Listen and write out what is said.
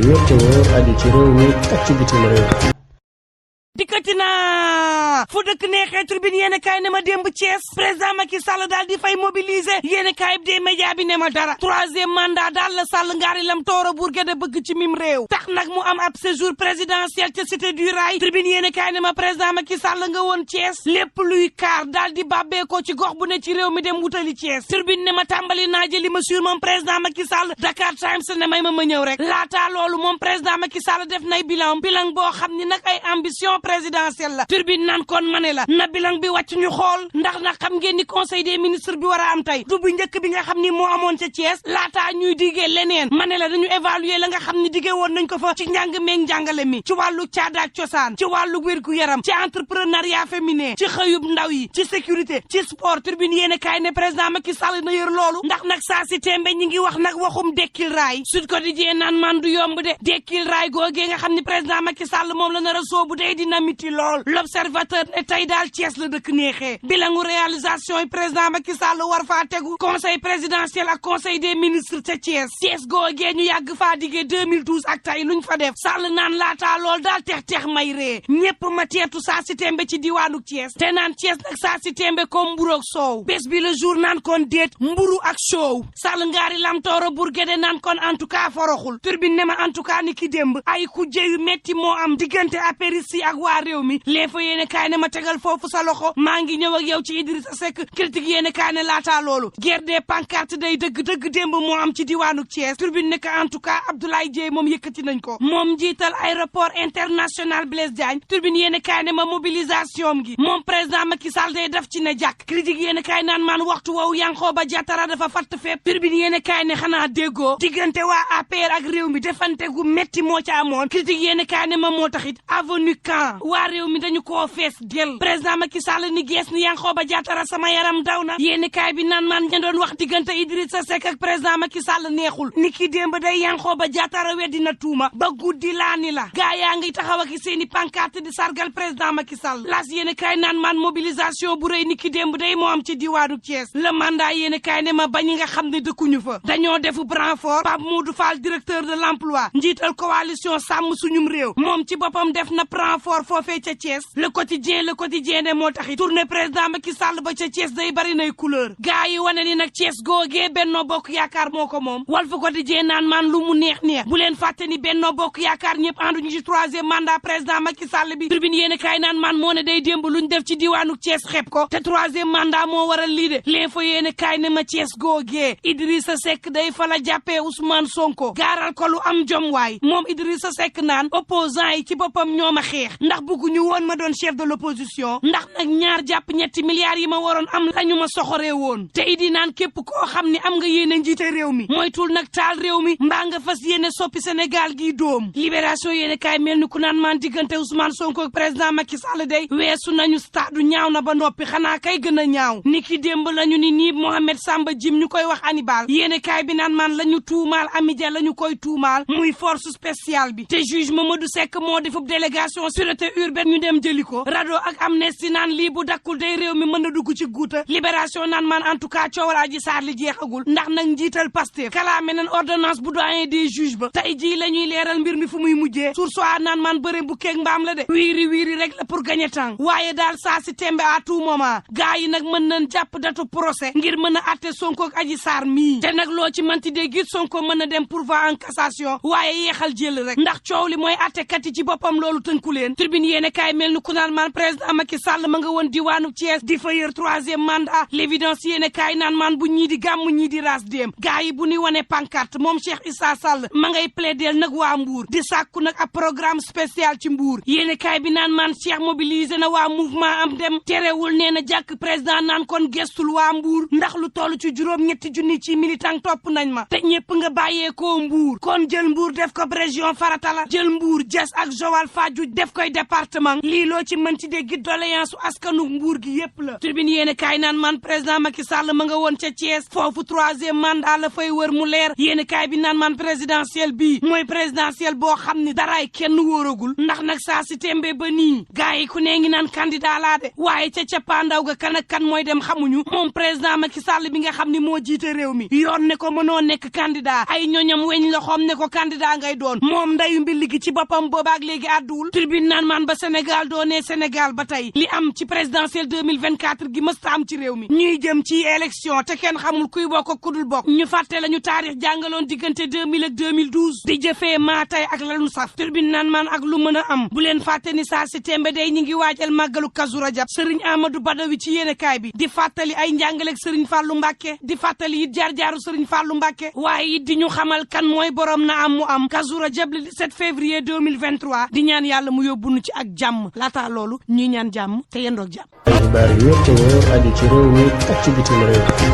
wér te wóor aju ci réew mi ak ci bitim réew. dikkati naa fu dëkk neexee tribune yéen kaay ne ma démb Thiès président Macky Sall daal di fay mobiliser yéen kaay bi dee média bi ne ma dara troisième mandat daal la Sall ngaari lam tooro burge de bëgg ci mim réew tax nag mu am ab séjour présidentiel ca cité du rail tribune yéen kaay ne ma président Macky Sall nga woon Thiès lépp luy kaar daal di bàbbee ko ci gox bu ne ci réew mi dem wutali Thiès tribune ne ma tàmbali naa jëli mesure moom président Macky Sall Dakar Times ne may ma ñëw rek laataa loolu moom président Macky Sall def nay bilan boo xam ni nag ay ambition présidentielle la turbine naan kon ma ne la na bilan bi wàcc ñu xool ndax nag xam ngeen ni conseil des ministres bi war a am tey du bu njëkk bi nga xam ni moo amoon ca Thiès laataa ñuy diggee leneen ma ne la dañu évaluer la nga xam ni diggee woon nañ ko fa ci njàng meeg njàngale mi ci wàllu caada ak cosaan ci wàllu wér-gu-yaram ci entrepreneuriat féminin ci xëyub ndaw yi ci sécurité ci sport turbine yéen kaay ne président Macky Sall na yër loolu ndax nag saa si tembe ñi ngi wax nag waxum dekkil raay Sud Quotidien naan man du yomb de dekkil raay googee nga xam ni président Macky Sall moom la nar a soobu day dina miti lool l'observateur ne tey daal Thiès la dëkk neexee bilangu réalisation yi président Macky Sall war faa tegu conseil présidentiel ak conseil des ministres ca Thiès googee ñu yàgg faa diggee 2012 ak tey luñ fa def Sall naan laataa lool daal tex may ree ñépp ma teetu saa si tembe ci diwaanu Thiès te naan Thiès nag saa si tembe comme mburu ak soow bés bi le jour naan kon déet mburu ak soow Sall ngaari lam tooro burgede naan kon en tout cas foroxul turbine ne ma en tout cas ni ki démb ay kujje yu metti moo am diggante apérissi ak waa réew mi lee fa yéene kaay ne ma tegal foofu sa loxo maa ngi ñëw ak yow ci Idrissa Seck critique yéene kaay ne laataa loolu guerre des pancartes day dëgg démb moo am ci diwaanu Thiès turbine nekk en tout cas Abdoulaye Dieye moom yëkkati nañ ko moom jiital aéroport international Blaise Diagne turbine yéene kaay ne ma mobilisation gi moom président Macky Sall day def ci ne jàkk critique yéene kaay naan maan waxtu woowu Yankhoba Diattara dafa fatt fépp turbine yéene kaay ne xanaa déggoo diggante waa APR ak réew mi defante gu metti moo ca amoon critique yéene kaay ne ma moo taxit avenue Caen waa réew mi dañu koo fees del président Macky Sall ni gees ni Yankhoba Diattara sama yaram daw na yéeni kaay bi naan maan ña doon wax diggante Idrissa Seck ak président Macky Sall neexul ni ki démb day Yankhoba Diattara weddi na tuuma ba guddi laa ni la gaa yaa ngi taxaw ak seeni pancarte di sargal président Macky Sall las yéeni kaay naan maan mobilisation bu rëy ni ki démb day moo am ci diwaanu Thiès le mandat yéeni kaay ne ma bañi nga xam ne dëkkuñu fa dañoo defu renfort Pape Modou Fall directeur de l'emploi njiital coalition sàmm suñum réew moom ci boppam def na renfort foofee ca Thiès le quotidien ne moo taxit tournée président Macky Sall ba ca Thiès day bari nay couleur gaa yi wane ni nag Thiès googee Benno Bokk Yaakaar moo ko moom Walf Quotidien naan maan lu mu neex bu leen fàtte ni Benno Bokk Yaakaar ñëpp ànduñu ci troisième mandat président Macky Sall bi tribune yéen kaay naan maan moo ne day démb luñ def ci diwaanu Thiès xeeb ko te troisième mandat moo waral lii de l'info yéen kaay ne ma Thiès googee Idrissa Seck day fa la jàppee Ousmane Sonko gaaral ko lu am jom waay moom Idrissa Seck naan opposant yi ci boppam ñoo ma xeex ndax bëgguñu woon ma doon chef de l'opposition ndax nag ñaar jàpp ñetti milliards yi ma waroon am lañu ma soxoree woon te idi naan képp koo xam ne am nga yéene njiite réew mi moytul nag taal réew mi mbaa nga fas yéene soppi Sénégal gi doom libération yéene kaay mel ni ku naan maan diggante Ousmane Sonko ak président Macky Sall day weesu nañu stade ñaaw na ba noppi xanaa kay gën a ñaaw ni ki démb lañu ni nii Mohamed Samba Jim ñu koy wax Hannibal yéene kaay bi naan maan lañu tuumaal Amidia lañu koy tuumaal muy force spéciale bi te juge Mamadou Seck moo defub délégation sûreté urbaine ñu dem jëli ko rado ak Amnesty naan lii bu dakkul day réew mi mën na dugg ci guuta libération naan maan en tout cas coowal Adji Sarr li jeexagul ndax nag njiital Pastef kalaame nañ ordonnance bu doyen des juges ba tey jii la ñuy leeral mbir mi fu muy mujjee source a naan maan bëre bu keeg mbaam la de wiiri rek la pour gagner temps waaye daal saa si tembe à tout moment gars yi nag mën nañ jàpp datu procès ngir mën a atte Sonko ak Adji Sarr mii te nag loo ci manti dee gis Sonko mën a dem pourvoi en cassation waaye yeexal jël rek ndax coow li mooy attekat yi ci boppam loolu tënku leen tribune yéene kaay mel ni ku naan maan président Macky Sall ma nga woon diwaanu Thiès di fa yër troisième mandat l'évidence yéene kaay naan maan bu ñii di gàmm ñii di ras dem gars yi bu ñuy wane pancarte moom Cheikh Issa Sall ma ngay plaider nag waa Mbour di sàkku nag ab programme spécial ci Mbour yéene kaay bi naan maan Cheikh mobilisé na waa mouvement am dem terewul nee na jàkk président naan kon gestul waa Mbour ndax lu toll ci juróom-ñetti junni ci militant topp nañ ma te ñëpp nga bàyyee koo Mbour kon jël Mbour def ko région farata la jël Mbour Diass ak Joal Fadiouth def koy département lii loo ci mën ci dégg doléance askanu Mbuur gi yépp la Tribune yéen kaay naan man président Macky Sall ma nga woon ca Thiès foofu 3e mandat la fay wër mu leer yéen kaay bi naan man présidentiel bi mooy présidentiel boo xam ni daraay kenn wóoragul ndax nag saa si tembe ba nii gars yi ku nee ngi naan candidat laa de waaye ca cappaandaw ga kan ak kan mooy dem xamuñu moom président Macky Sall bi nga xam ni moo jiite réew mi yoon ne ko mënoo nekk candidat ay ñoñam weñ loxoom ne ko candidat ngay doon moom ndayu mbilli gi ci boppam boobaak léegi àdduwul Tribune naan man ba Sénégal doonee Sénégal ba tey li am ci présidentielle 2024 gi mësta am ci réew mi ñuy jëm ci élection te kenn xamul kuy bokk ak kudul bokk ñu fàtte la ñu taarix jàngaloon diggante 2000 ak 2012 di jëfee maa tey ak lañu saf Tribune naan man ak lu mën a am bu leen fàtte ni saa si tembe day ñi ngi waajal màggalu Kazu Rajab Serigne Amadou Badawi ci yéenekaay bi di fàttali ay njàngaleeg Serigne Fallou Mbacké di fàttali it jaar-jaaru Serigne Fallou Mbacké waaye it di ñu xamal kan mooy borom na am mu am Kazu Rajab le 17 février 2023 di ñaan yàlla mu yóbbu nu ci ak jàmm laata loolu ñuy ñaan jàmm te yendoog jàmm. xibaar yi wér te wóor aju ci réew mi ak ci bitim réew.